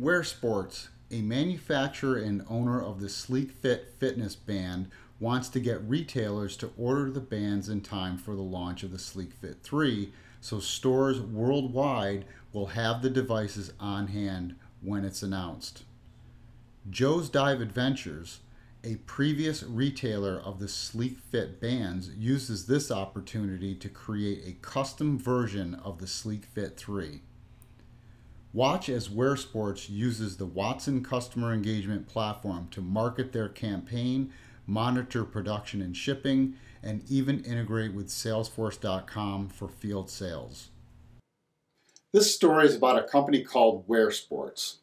Wear Sports, a manufacturer and owner of the Sleek Fit fitness band, wants to get retailers to order the bands in time for the launch of the Sleek Fit 3, so stores worldwide will have the devices on hand when it's announced. Joe's Dive Adventures, a previous retailer of the Sleek Fit bands, uses this opportunity to create a custom version of the Sleek Fit 3. Watch as Wear Sports uses the Watson customer engagement platform to market their campaign, monitor production and shipping, and even integrate with Salesforce.com for field sales. This story is about a company called Wear Sports.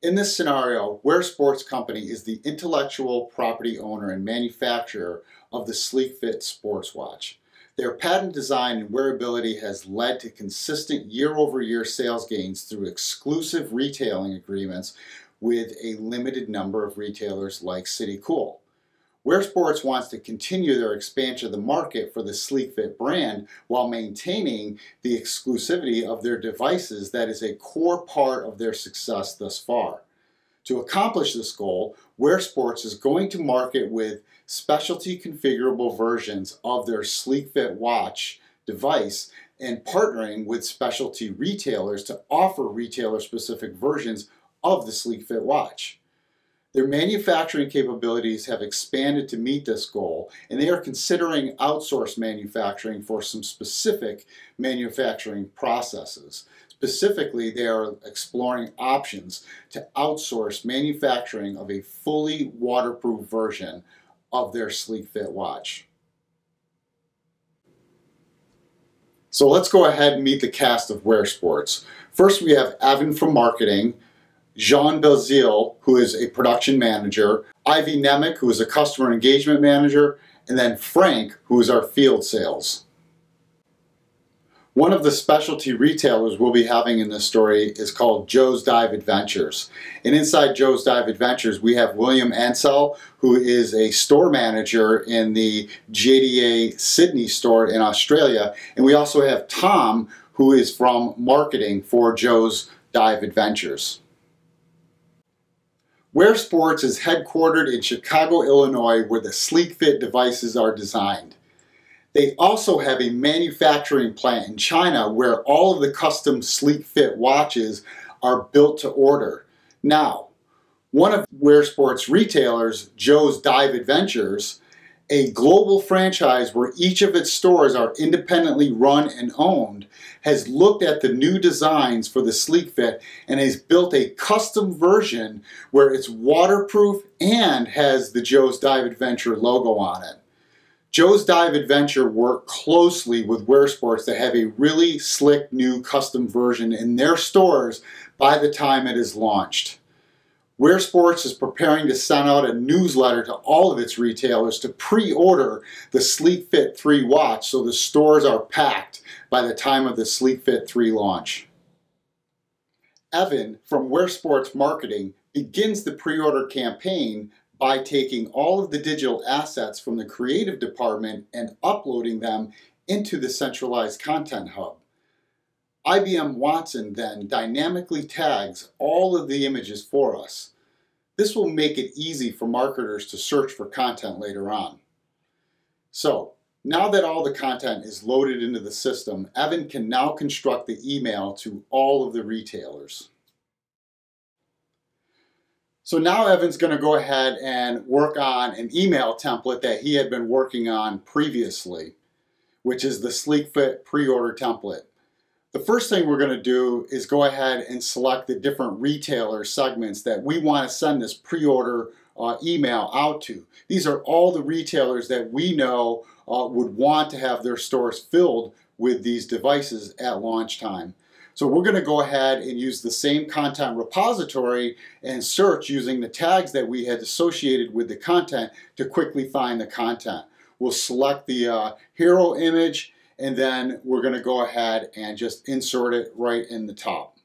In this scenario, Wear Sports Company is the intellectual property owner and manufacturer of the Sleek Fit sports watch. Their patent design and wearability has led to consistent year-over-year sales gains through exclusive retailing agreements with a limited number of retailers like City Cool. Wear Sports wants to continue their expansion of the market for the Sleek Fit brand while maintaining the exclusivity of their devices that is a core part of their success thus far. To accomplish this goal, Wear Sports is going to market with specialty configurable versions of their Sleek Fit watch device and partnering with specialty retailers to offer retailer-specific versions of the Sleek Fit watch. Their manufacturing capabilities have expanded to meet this goal, and they are considering outsourced manufacturing for some specific manufacturing processes. Specifically, they are exploring options to outsource manufacturing of a fully waterproof version of their Sleek Fit watch. So let's go ahead and meet the cast of Wear Sports. First, we have Evan from marketing, Jean Belzile, who is a production manager, Ivy Nemec, who is a customer engagement manager, and then Frank, who is our field sales. One of the specialty retailers we'll be having in this story is called Joe's Dive Adventures. And inside Joe's Dive Adventures, we have William Ansell, who is a store manager in the JDA Sydney store in Australia. And we also have Tom, who is from marketing for Joe's Dive Adventures. Wear Sports is headquartered in Chicago, Illinois, where the Sleek Fit devices are designed. They also have a manufacturing plant in China where all of the custom Sleek Fit watches are built to order. Now, one of Wear Sports retailers, Joe's Dive Adventures, a global franchise where each of its stores are independently run and owned, has looked at the new designs for the Sleek Fit and has built a custom version where it's waterproof and has the Joe's Dive Adventure logo on it. Joe's Dive Adventure worked closely with Wear Sports to have a really slick new custom version in their stores by the time it is launched. Wear Sports is preparing to send out a newsletter to all of its retailers to pre-order the Sleek Fit 3 watch so the stores are packed by the time of the Sleek Fit 3 launch. Evan from Wear Sports Marketing begins the pre-order campaign by taking all of the digital assets from the creative department and uploading them into the centralized content hub. IBM Watson then dynamically tags all of the images for us. This will make it easy for marketers to search for content later on. So, now that all the content is loaded into the system, Evan can now construct the email to all of the retailers. So now Evan's going to go ahead and work on an email template that he had been working on previously, which is the Sleek Fit pre-order template. The first thing we're going to do is go ahead and select the different retailer segments that we want to send this pre-order email out to. These are all the retailers that we know would want to have their stores filled with these devices at launch time. So we're going to go ahead and use the same content repository and search using the tags that we had associated with the content to quickly find the content. We'll select the hero image, and then we're going to go ahead and just insert it right in the top.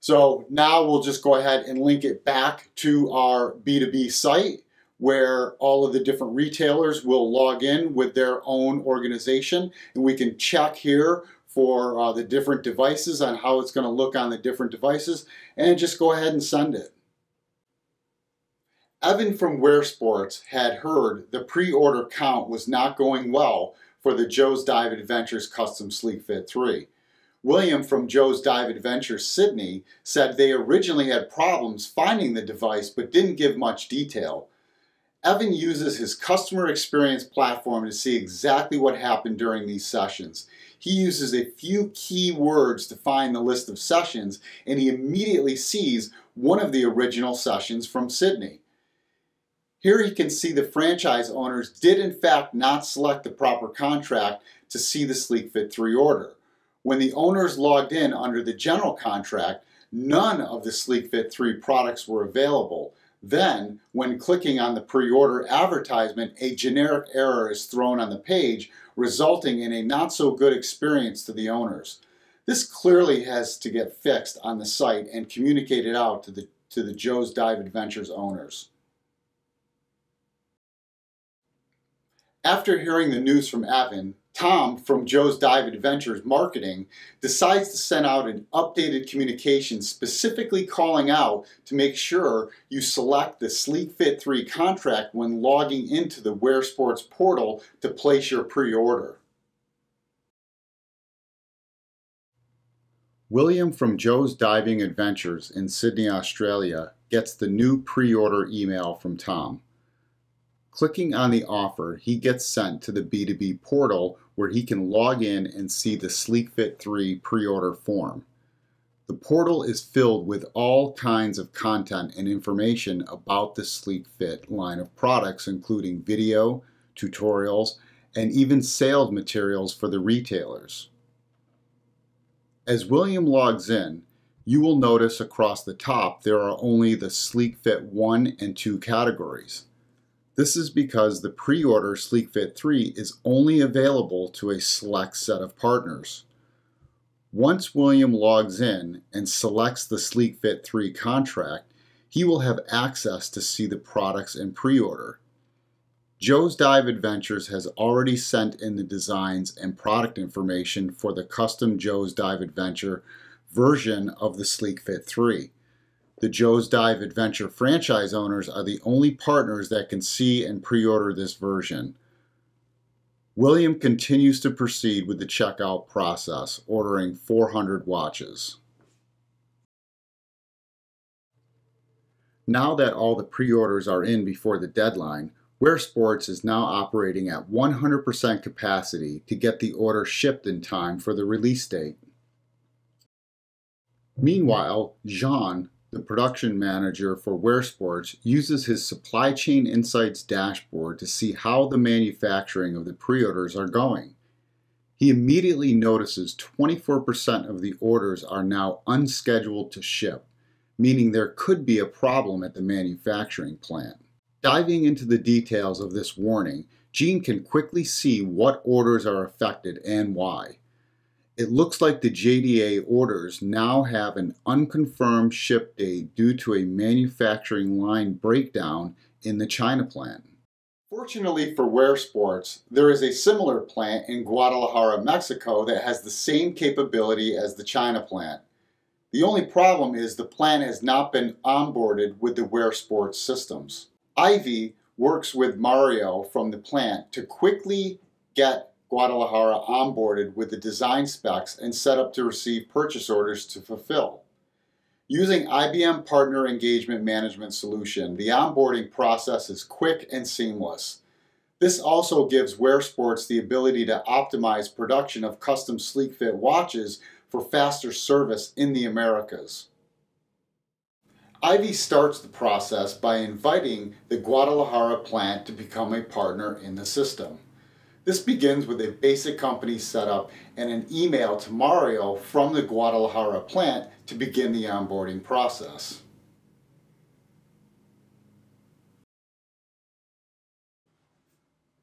So now we'll just go ahead and link it back to our B2B site where all of the different retailers will log in with their own organization, and we can check here for the different devices on how it's going to look on the different devices, and just go ahead and send it. Evan from Wear Sports had heard the pre-order count was not going well for the Joe's Dive Adventures Custom Sleek Fit 3. William from Joe's Dive Adventures Sydney said they originally had problems finding the device but didn't give much detail. Evan uses his customer experience platform to see exactly what happened during these sessions. He uses a few key words to find the list of sessions, and he immediately sees one of the original sessions from Sydney. Here he can see the franchise owners did in fact not select the proper contract to see the Sleek Fit 3 order. When the owners logged in under the general contract, none of the Sleek Fit 3 products were available. Then, when clicking on the pre-order advertisement, a generic error is thrown on the page, resulting in a not so good experience to the owners. This clearly has to get fixed on the site and communicated out to the Joe's Dive Adventures owners. After hearing the news from Evan, Tom from Joe's Dive Adventures Marketing decides to send out an updated communication specifically calling out to make sure you select the Sleek Fit 3 contract when logging into the Wear Sports portal to place your pre-order. William from Joe's Diving Adventures in Sydney, Australia gets the new pre-order email from Tom. Clicking on the offer, he gets sent to the B2B portal where he can log in and see the Sleek Fit 3 pre-order form. The portal is filled with all kinds of content and information about the Sleek Fit line of products, including video, tutorials, and even sales materials for the retailers. As William logs in, you will notice across the top there are only the Sleek Fit 1 and 2 categories. This is because the pre-order Sleek Fit 3 is only available to a select set of partners. Once William logs in and selects the Sleek Fit 3 contract, he will have access to see the products in pre-order. Joe's Dive Adventures has already sent in the designs and product information for the custom Joe's Dive Adventure version of the Sleek Fit 3. The Joe's Dive Adventure franchise owners are the only partners that can see and pre-order this version. William continues to proceed with the checkout process, ordering 400 watches. Now that all the pre-orders are in before the deadline, Wear Sports is now operating at 100% capacity to get the order shipped in time for the release date. Meanwhile, Jean, the production manager for Wear Sports, uses his Supply Chain Insights dashboard to see how the manufacturing of the pre-orders are going. He immediately notices 24% of the orders are now unscheduled to ship, meaning there could be a problem at the manufacturing plant. Diving into the details of this warning, Gene can quickly see what orders are affected and why. It looks like the JDA orders now have an unconfirmed ship date due to a manufacturing line breakdown in the China plant. Fortunately for Wear Sports, there is a similar plant in Guadalajara, Mexico that has the same capability as the China plant. The only problem is the plant has not been onboarded with the Wear Sports systems. Ivy works with Mario from the plant to quickly get Guadalajara onboarded with the design specs and set up to receive purchase orders to fulfill. Using IBM Partner Engagement Management Solution, the onboarding process is quick and seamless. This also gives Wear Sports the ability to optimize production of custom Sleek Fit watches for faster service in the Americas. Ivy starts the process by inviting the Guadalajara plant to become a partner in the system. This begins with a basic company setup and an email to Mario from the Guadalajara plant to begin the onboarding process.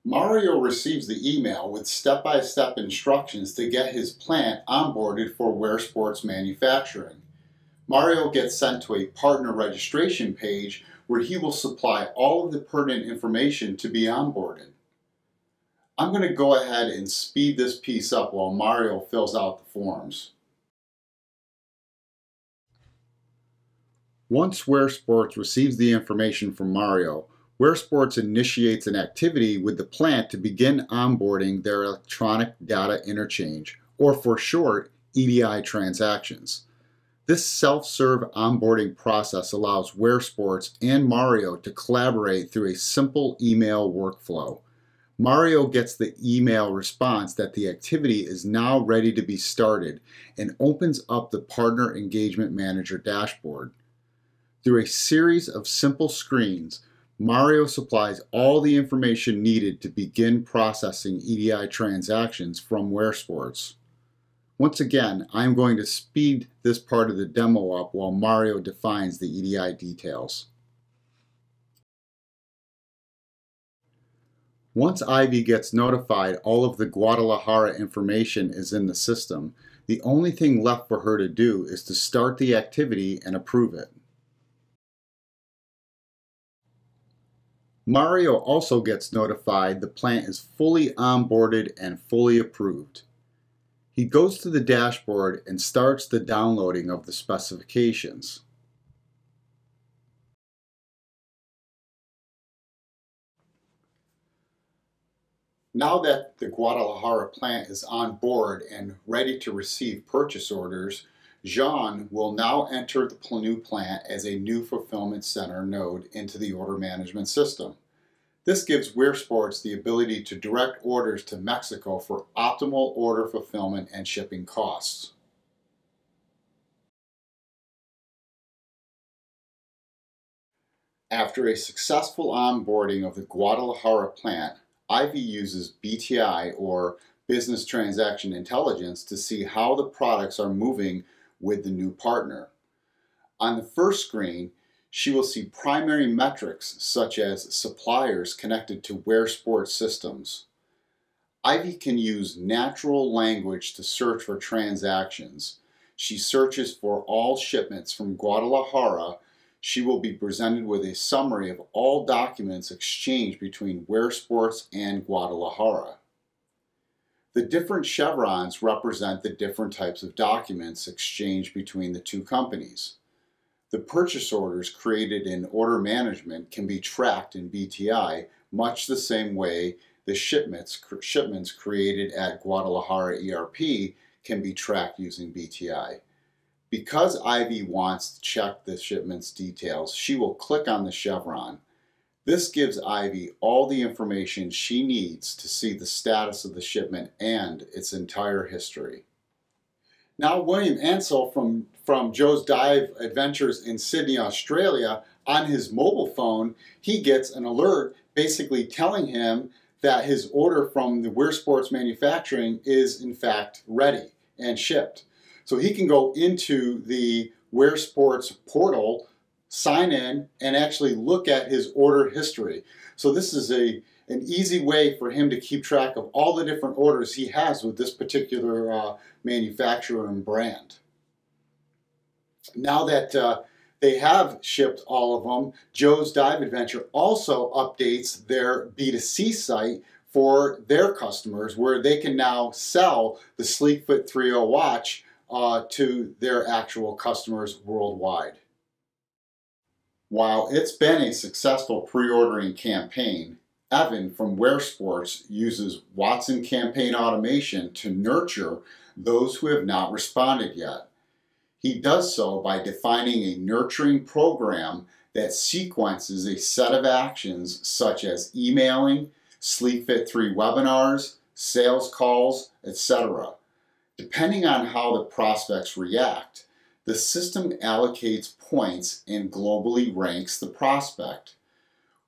Mario receives the email with step-by-step instructions to get his plant onboarded for Wear Sports manufacturing. Mario gets sent to a partner registration page where he will supply all of the pertinent information to be onboarded. I'm going to go ahead and speed this piece up while Mario fills out the forms. Once WearSports receives the information from Mario, WearSports initiates an activity with the plant to begin onboarding their electronic data interchange, or for short, EDI transactions. This self-serve onboarding process allows WearSports and Mario to collaborate through a simple email workflow. Mario gets the email response that the activity is now ready to be started and opens up the Partner Engagement Manager dashboard. Through a series of simple screens, Mario supplies all the information needed to begin processing EDI transactions from WearSports. Once again, I'm going to speed this part of the demo up while Mario defines the EDI details. Once Ivy gets notified all of the Guadalajara information is in the system, the only thing left for her to do is to start the activity and approve it. Mario also gets notified the plant is fully onboarded and fully approved. He goes to the dashboard and starts the downloading of the specifications. Now that the Guadalajara plant is on board and ready to receive purchase orders, Jean will now enter the new plant as a new fulfillment center node into the order management system. This gives WearSports the ability to direct orders to Mexico for optimal order fulfillment and shipping costs. After a successful onboarding of the Guadalajara plant, Ivy uses BTI, or Business Transaction Intelligence, to see how the products are moving with the new partner. On the first screen, she will see primary metrics such as suppliers connected to WearSports systems. Ivy can use natural language to search for transactions. She searches for all shipments from Guadalajara. She will be presented with a summary of all documents exchanged between WearSports and Guadalajara. The different chevrons represent the different types of documents exchanged between the two companies. The purchase orders created in order management can be tracked in BTI much the same way the shipments created at Guadalajara ERP can be tracked using BTI. Because Ivy wants to check the shipment's details, she will click on the chevron. This gives Ivy all the information she needs to see the status of the shipment and its entire history. Now William Ansell from Joe's Dive Adventures in Sydney, Australia, on his mobile phone, he gets an alert basically telling him that his order from the WearSports manufacturing is in fact ready and shipped. So he can go into the WearSports portal, sign in, and actually look at his order history. So this is an easy way for him to keep track of all the different orders he has with this particular manufacturer and brand. Now that they have shipped all of them, Joe's Dive Adventure also updates their B2C site for their customers, where they can now sell the SleekFit 3.0 watch to their actual customers worldwide. While it's been a successful pre-ordering campaign, Evan from WearSports uses Watson campaign automation to nurture those who have not responded yet. He does so by defining a nurturing program that sequences a set of actions such as emailing, SleekFit 3 webinars, sales calls, etc. Depending on how the prospects react, the system allocates points and globally ranks the prospect.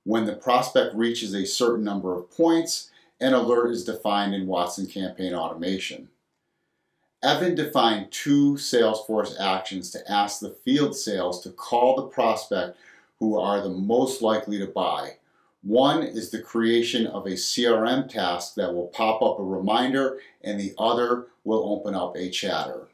When the prospect reaches a certain number of points, an alert is defined in Watson Campaign Automation. Evan defined 2 Salesforce actions to ask the field sales to call the prospect who are the most likely to buy. One is the creation of a CRM task that will pop up a reminder, and the other will open up a chatter.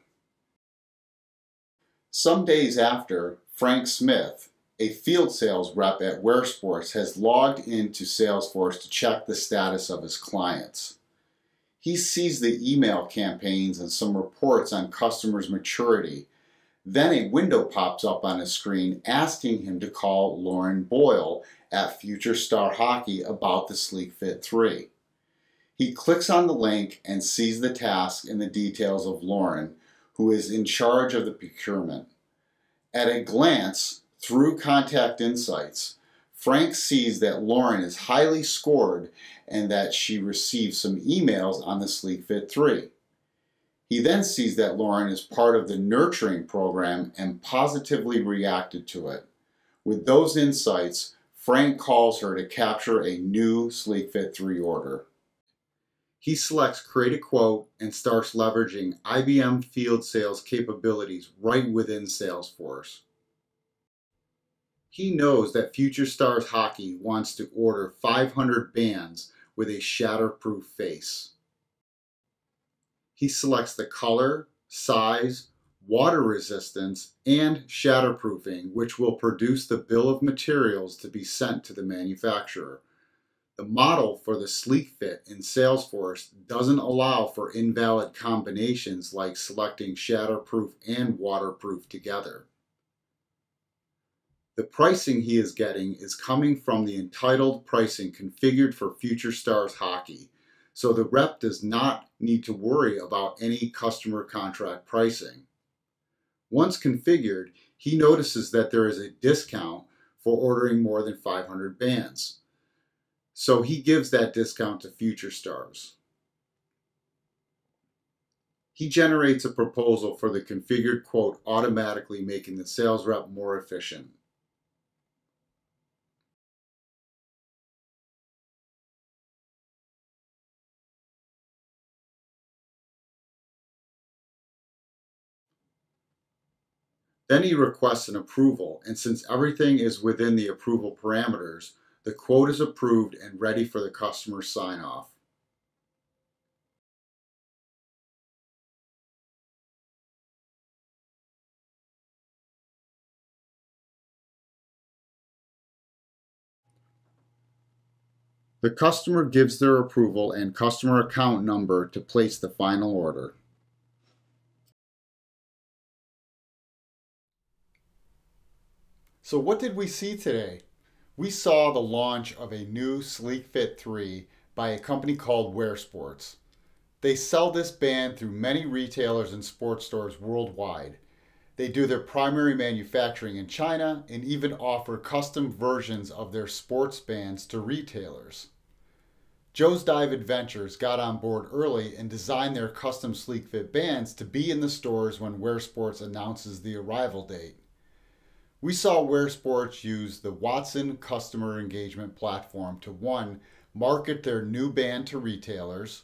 Some days after, Frank Smith, A field sales rep at WearSports has logged into Salesforce to check the status of his clients. He sees the email campaigns and some reports on customers' maturity. Then a window pops up on his screen asking him to call Lauren Boyle at Future Star Hockey about the Sleek Fit 3. He clicks on the link and sees the task and the details of Lauren, who is in charge of the procurement. At a glance, through Contact Insights, Frank sees that Lauren is highly scored and that she received some emails on the Sleek Fit 3. He then sees that Lauren is part of the nurturing program and positively reacted to it. With those insights, Frank calls her to capture a new Sleek Fit 3 order. He selects Create a Quote and starts leveraging IBM field sales capabilities right within Salesforce. He knows that Future Stars Hockey wants to order 500 bands with a shatterproof face. He selects the color, size, water resistance, and shatterproofing, which will produce the bill of materials to be sent to the manufacturer. The model for the Sleek Fit in Salesforce doesn't allow for invalid combinations like selecting shatterproof and waterproof together. The pricing he is getting is coming from the entitled pricing configured for Future Stars Hockey, so the rep does not need to worry about any customer contract pricing. Once configured, he notices that there is a discount for ordering more than 500 bands. So he gives that discount to Future Stars. He generates a proposal for the configured quote, automatically making the sales rep more efficient. Then he requests an approval, and since everything is within the approval parameters, the quote is approved and ready for the customer's sign-off. The customer gives their approval and customer account number to place the final order. So what did we see today? We saw the launch of a new Sleek Fit 3 by a company called WearSports. They sell this band through many retailers and sports stores worldwide. They do their primary manufacturing in China and even offer custom versions of their sports bands to retailers. Joe's Dive Adventures got on board early and designed their custom Sleek Fit bands to be in the stores when WearSports announces the arrival date. We saw WearSports use the Watson customer engagement platform to 1. Market their new band to retailers,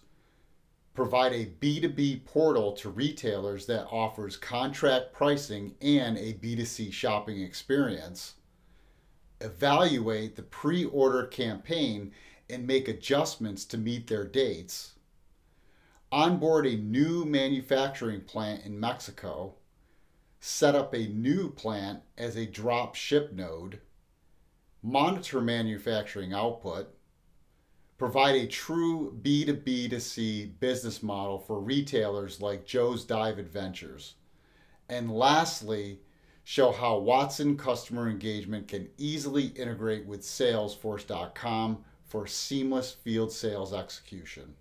provide a B2B portal to retailers that offers contract pricing and a B2C shopping experience, evaluate the pre-order campaign and make adjustments to meet their dates, onboard a new manufacturing plant in Mexico, set up a new plant as a drop ship node, monitor manufacturing output, provide a true B2B2C business model for retailers like Joe's Dive Adventures, and lastly, show how Watson customer engagement can easily integrate with Salesforce.com for seamless field sales execution.